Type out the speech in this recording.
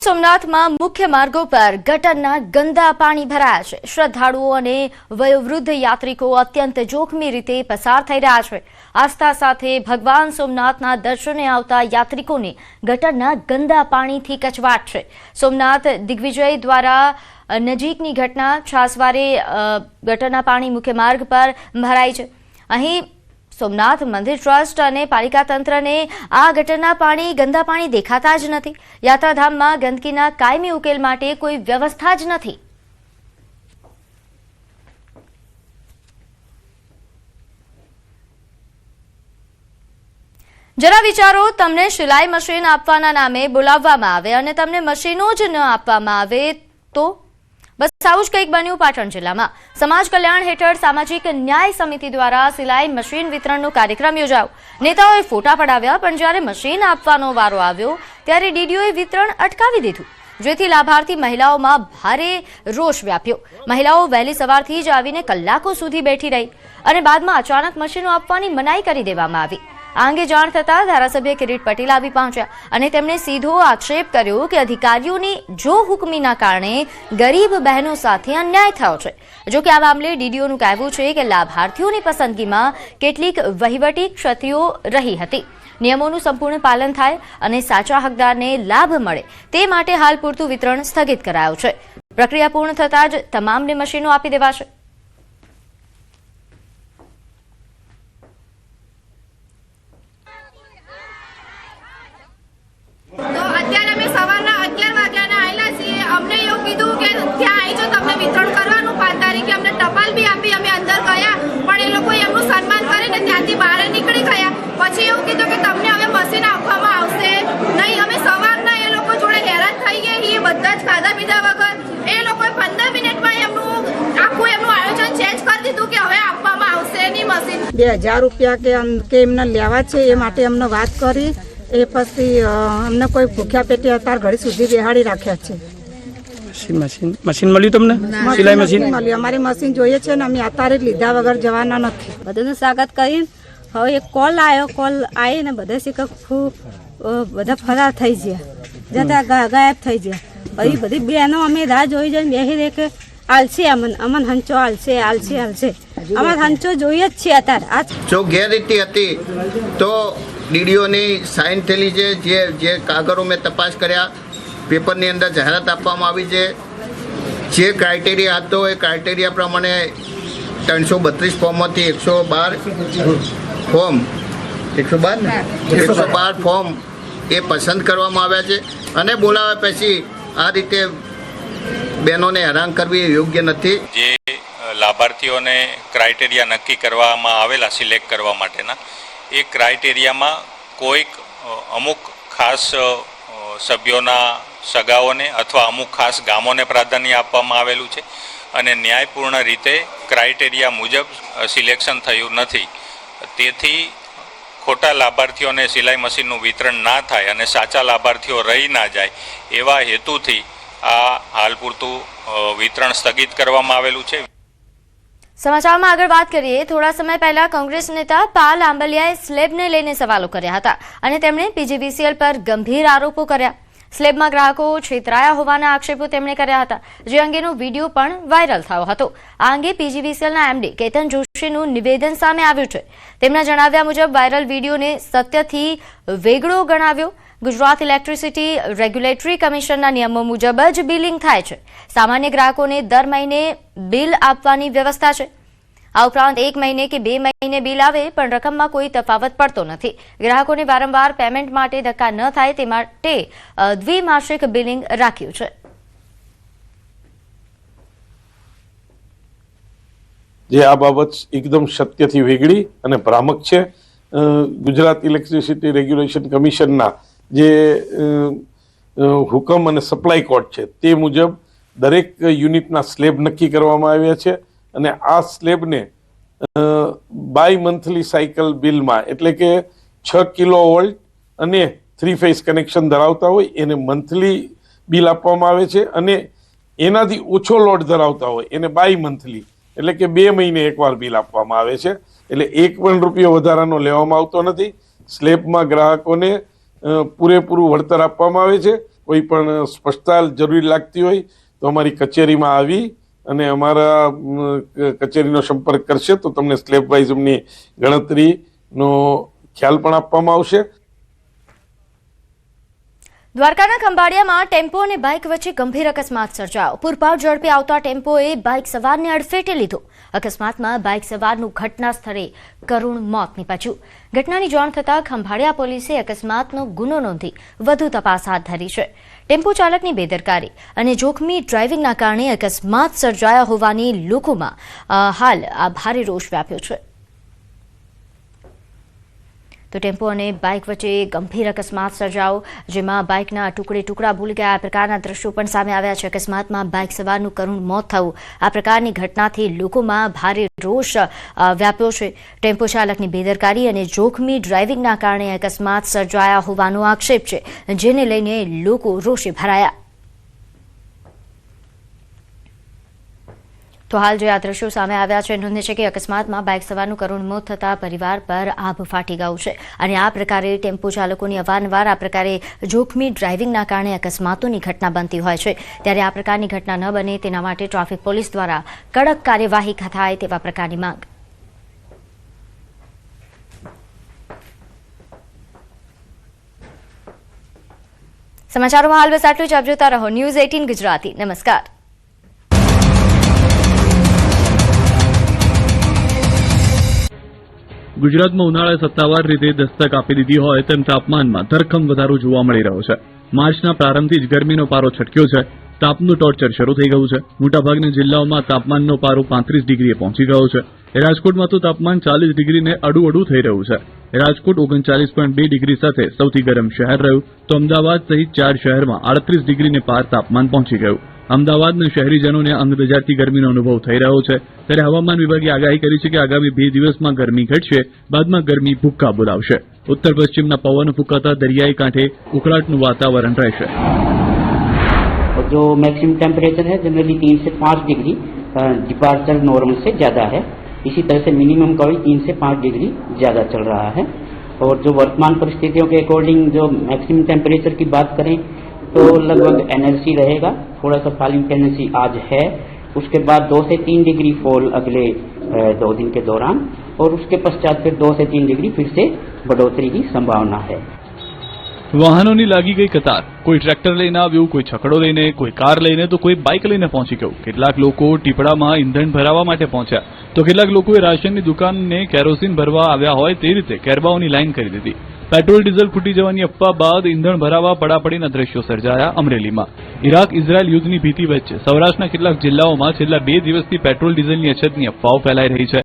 સોમનાથમાં મુખ્ય માર્ગો પર ગટરના ગંદા પાણી ભરાયા છે। શ્રદ્ધાળુઓ અને વયોવૃદ્ધ યાત્રિકો અત્યંત જોખમી રીતે પસાર થઈ રહ્યા છે। આસ્થા સાથે ભગવાન સોમનાથના દર્શને આવતા યાત્રિકોને ગટરના ગંદા પાણીથી કચવાટ છે। સોમનાથ દિગ્વિજય દ્વારા નજીકની ઘટના છાસવારે ગટરના પાણી મુખ્ય માર્ગ પર ભરાઈ છે। અહીં સોમનાથ મંદિર ટ્રસ્ટ અને પાલિકા તંત્રને આ ગટરના પાણી ગંદા પાણી દેખાતા જ નથી। યાત્રાધામમાં ગંદકીના કાયમી ઉકેલ માટે કોઈ વ્યવસ્થા જ નથી। જરા વિચારો, તમને સિલાઈ મશીન આપવાના નામે બોલાવવામાં આવે અને તમને મશીનો જ ન આપવામાં આવે તો? બસ આવું જ કંઈક બન્યું પાટણ જિલ્લામાં। સમાજ કલ્યાણ હેઠળ સામાજિક ન્યાય સમિતિ દ્વારા સિલાઈ મશીન વિતરણનો કાર્યક્રમ યોજાયો। નેતાઓએ ફોટા પડાવ્યા, પણ જ્યારે મશીન આપવાનો વારો આવ્યો ત્યારે ડીડીઓએ વિતરણ અટકાવી દીધું, જેથી લાભાર્થી મહિલાઓમાં ભારે રોષ વ્યાપ્યો। મહિલાઓ વહેલી સવારથી જ આવીને કલાકો સુધી બેઠી રહી અને બાદમાં અચાનક મશીનો આપવાની મનાઈ કરી દેવામાં આવી। આ અંગે જાણ થતાં ધારાસભ્ય કિરીટ પટેલ આવી પહોંચ્યા અને તેમણે સીધો આક્ષેપ કર્યો કે અધિકારીઓની જો હુકમીના કારણે ગરીબ બહેનો સાથે અન્યાય થયો છે। જો કે આ મામલે ડીડીઓનું કહેવું છે કે લાભાર્થીઓની પસંદગીમાં કેટલીક વહીવટી ક્ષતિઓ રહી હતી। નિયમોનું સંપૂર્ણ પાલન થાય અને સાચા હકદારને લાભ મળે તે માટે હાલ પૂરતું વિતરણ સ્થગિત કરાયું છે। પ્રક્રિયા પૂર્ણ થતાં જ તમામને મશીનો આપી દેવાશે। તો અત્યારે અમે સવારના 11 વાગ્યાના આવેલા છીએ। અમને એવું કીધું કે ત્યાં આવી જાઓ, તમને વિતરણ કરવાનું। 5 તારીખે અમને ટપાલ બી આપી, અમે અંદર ગયા, પણ એ લોકોએ એમનું સન્માન કરીને ત્યાંથી બહાર નીકળી ગયા। પછી એવું કીધું કે તમને હવે મશીન આપવામાં આવશે નહીં। અમે સવારના એ લોકો જોડે હેરાન થઈ ગયા છીએ, બધા જ ખાધા પીધા વગર। એ લોકોએ 15 મિનિટમાં એમનું આયોજન ચેન્જ કરી દીધું કે હવે આપવામાં આવશે નહીં મશીન। 2000 રૂપિયા કે એમને લેવા છે એ માટે અમને વાત કરી। એ પછી અમને કોઈ ભૂખ્યા પેટે અત્યાર ઘડી સુધી બેહાડી રાખ્યા છે। મશીન મળ્યું તમને? સિલાઈ મશીન મળ્યું, અમારી મશીન જોઈએ છે ને અમે અત્યારે લીધા વગર જવાના નથી। બધાનું સ્વાગત કરી હવે એક કોલ આવ્યો, કોલ આવીને બધા શીખવું બધા ફરાર થઈ ગયા, જતા ગાયબ થઈ ગયા। પછી બધી બહેનો અમે રાહ જોઈ જઈને બેસી રહે કે આલશે અમન હંચો આલશે। અમારે હંચો જોઈએ જ છે અત્યારે। જો ગેરરીતિ હતી તો ડીડીઓની સાઇન થયેલી છે, જે કાગળો મેં તપાસ કર્યા, પેપરની અંદર જાહેરાત આપવામાં આવી છે। જે ક્રાઇટેરિયા હતો એ ક્રાઇટેરિયા પ્રમાણે 332 ફોર્મમાંથી 112 ફોર્મ એ પસંદ કરવામાં આવ્યા છે અને બોલાવ્યા પછી આ રીતે બહેનોને હેરાન કરવી એ યોગ્ય નથી। જે લાભાર્થીઓને ક્રાઇટેરિયા નક્કી કરવામાં આવેલા સિલેક્ટ કરવા માટેના, એ ક્રાઇટેરિયામાં કોઈક અમુક ખાસ સભ્યોના સગાઓને અથવા અમુક ખાસ ગામોને પ્રાધાન્ય આપવામાં આવેલું છે અને ન્યાયપૂર્ણ રીતે ક્રાઇટેરિયા મુજબ સિલેક્શન થયું નથી। તેથી ખોટા લાભાર્થીઓને સિલાઈ મશીનનું વિતરણ ના થાય અને સાચા લાભાર્થીઓ રહી ના જાય એવા હેતુથી આ હાલ પૂરતું વિતરણ સ્થગિત કરવામાં આવેલું છે। સમાચારમાં આગળ વાત કરીએ। થોડા સમય પહેલા કોંગ્રેસ નેતા પાલ આંબલિયાએ સ્લેબને લઈને સવાલો કર્યા હતા અને તેમણે પીજીવીસીએલ પર ગંભીર આરોપો કર્યા। સ્લેબમાં ગ્રાહકો છેતરાયા હોવાના આક્ષેપો તેમણે કર્યા હતા, જે અંગેનો વિડીયો પણ વાયરલ થયો હતો। આ અંગે પીજીવીસીએલના એમડી કેતન જોશીનું નિવેદન સામે આવ્યું છે। તેમના જણાવ્યા મુજબ વાયરલ વિડીયોને સત્યથી વેગળો ગણાવ્યો। ગુજરાત ઇલેક્ટ્રિસિટી રેગ્યુલેટરી કમિશનના નિયમો મુજબ જ બિલિંગ થાય છે। સામાન્ય ગ્રાહકોને દર મહિને બિલ આપવાની વ્યવસ્થા છે। આ ઉપરાંત 1 મહિને કે 2 મહિને બિલ આવે પણ રકમમાં કોઈ તફાવત પડતો નથી। ગ્રાહકોને વારંવાર પેમેન્ટ માટે ધક્કા ન થાય તે માટે દ્વિમાસિક બિલિંગ રાખ્યું છે। જે આ બાબત એકદમ સત્યથી વેગળી અને ભ્રામક છે। ગુજરાત ઇલેક્ટ્રિસિટી રેગ્યુલેશન કમિશનના જે હુકમ અને સપ્લાય કોડ છે તે મુજબ દરેક યુનિટના સ્લેબ નક્કી કરવામાં આવ્યા છે અને આ સ્લેબને બાય મંથલી સાયકલ બિલમાં, એટલે કે 6 કિલોવોલ્ટ અને 3 ફેઝ કનેક્શન ધરાવતા હોય એને મંથલી બિલ આપવામાં આવે છે અને એનાથી ઓછો લોડ ધરાવતા હોય એને બાય મંથલી, એટલે કે 2 મહિને એકવાર બિલ આપવામાં આવે છે। એટલે 1 પણ રૂપિયો વધારાનો લેવામાં આવતો નથી। સ્લેબમાં ગ્રાહકોને પૂરેપૂરું વળતર આપવામાં આવે છે। કોઈ પણ સ્પષ્ટતા જરૂરી લાગતી હોય તો અમારી કચેરીમાં આવી અને અમારા કચેરીનો સંપર્ક કરશે તો તમને સ્લેબ વાઇઝ એમની ગણતરીનો ખ્યાલ પણ આપવામાં આવશે. દ્વારકાના ખંભાળિયામાં ટેમ્પો અને બાઇક વચ્ચે ગંભીર અકસ્માત સર્જાયો. પૂરપાટ ઝડપે આવતા ટેમ્પોએ બાઇક સવારને અડફેટે લીધો. અકસ્માતમાં બાઇક સવારનું ઘટના સ્થળે કરુણ મોત નીપજ્યું. ઘટનાની જાણ થતાં ખંભાળિયા પોલીસે અકસ્માતનો ગુનો નોંધી વધુ તપાસ હાથ ધરી છે. ટેમ્પો ચાલકની બેદરકારી અને જોખમી ડ્રાઇવિંગના કારણે અકસ્માત સર્જાયા હોવાની લોકોમાં હાલ ભારે રોષ વ્યાપ્યો છે. તો ટેમ્પો અને બાઇક વચ્ચે ગંભીર અકસ્માત સર્જાયો, જેમાં બાઇકના ટુકડા ભૂલી ગયા. આ પ્રકારના દ્રશ્યો પણ સામે આવ્યા છે. અકસ્માતમાં બાઇક સવારનું કરુણ મોત થયું. આ પ્રકારની ઘટનાથી લોકોમાં ભારે રોષ વ્યાપ્યો છે. ટેમ્પો ચાલકની બેદરકારી અને જોખમી ડ્રાઇવિંગના કારણે અકસ્માત સર્જાયા હોવાનો આક્ષેપ છે, જેને લઈને લોકો રોષે ભરાયા. તો હાલ જે આ દ્રશ્યો સામે આવ્યા છે, નોંધે છે કે અકસ્માતમાં બાઇક સવારનું કરુણ મોત થતાં પરિવાર પર આભ ફાટી ગયું છે. અને આ પ્રકારે ટેમ્પો ચાલકોની અવારનવાર આ પ્રકારે જોખમી ડ્રાઇવિંગના કારણે અકસ્માતોની ઘટના બનતી હોય છે. ત્યારે આ પ્રકારની ઘટના ન બને તેના માટે ટ્રાફિક પોલીસ દ્વારા કડક કાર્યવાહી થાય તેવા પ્રકારની માંગ. સમાચારોમાં હાલ બસ આટલું જ. આપ જોતા રહો ન્યૂઝ 18 ગુજરાતી. નમસ્કાર. ગુજરાતમાં ઉનાળાએ સત્તાવાર રીતે દસ્તક આપી દીધી હોય તેમ તાપમાનમાં ધરખમ વધારો જોવા મળી રહ્યો છે. માર્ચના પ્રારંભથી જ ગરમીનો પારો છટક્યો છે. તાપનું ટોર્ચર શરૂ થઈ ગયું છે. મોટાભાગના જિલ્લાઓમાં તાપમાનનો પારો 35 ડિગ્રીએ પહોંચી ગયો છે. રાજકોટમાં તો તાપમાન 40 ડિગ્રીને અડું થઈ રહ્યું છે. રાજકોટ 39.2 ડિગ્રી સાથે સૌથી ગરમ શહેર રહ્યું, તો અમદાવાદ સહિત 4 શહેરમાં 38 ડિગ્રીને પાર તાપમાન પહોંચી ગયું. અમદાવાદના શહેરીજનોને અંગ બજારથી ગરમીનો અનુભવ થઈ રહ્યો છે. ત્યારે હવામાન વિભાગે આગાહી કરી છે કે આગામી 2 દિવસમાં ગરમી ઘટશે, બાદમાં ગરમી ભૂક્કા બોલાવશે. ઉત્તર પશ્ચિમના પવન ફૂંકાતા દરિયાઈ કાંઠે ઉકળાટનું વાતાવરણ રહેશે. जो मैक्सिमम टेम्परेचर है जनरली 3 से 5 डिग्री डिपार्चर नॉर्मल से ज़्यादा है. इसी तरह से मिनिमम का भी 3 से 5 डिग्री ज़्यादा चल रहा है. और जो वर्तमान परिस्थितियों के अकॉर्डिंग जो मैक्सिमम टेम्परेचर की बात करें तो लगभग एनर्जी रहेगा. थोड़ा सा फॉलिंग टेंडेंसी आज है. उसके बाद 2 से 3 डिग्री फॉल अगले 2 दिन के दौरान, और उसके पश्चात फिर 2 से 3 डिग्री फिर से बढ़ोतरी की संभावना है. વાહનોની લાગી ગઈ કતાર. કોઈ ટ્રેક્ટર લઈને આવ્યું, કોઈ છકડો લઈને, કોઈ કાર લઈને, તો કોઈ બાઇક લઈને પહોંચી ગયું. કેટલાક લોકો ટીપડામાં ઈંધણ ભરાવવા માટે પહોંચ્યા, તો કેટલાક લોકોએ રાશનની દુકાનને કેરોસીન ભરવા આવ્યા હોય તે રીતે કેરબાઓની લાઈન કરી દીધી. પેટ્રોલ ડીઝલ ખૂટી જવાની અફવા બાદ ઈંધણ ભરાવા પડાપડીના દ્રશ્યો સર્જાયા અમરેલીમાં. ઇરાક ઇઝરાયલ યુદ્ધની ભીતિ વચ્ચે સૌરાષ્ટ્રના કેટલાક જિલ્લાઓમાં છેલ્લા 2 દિવસથી પેટ્રોલ ડીઝલની અછતની અફવાઓ ફેલાઈ રહી છે.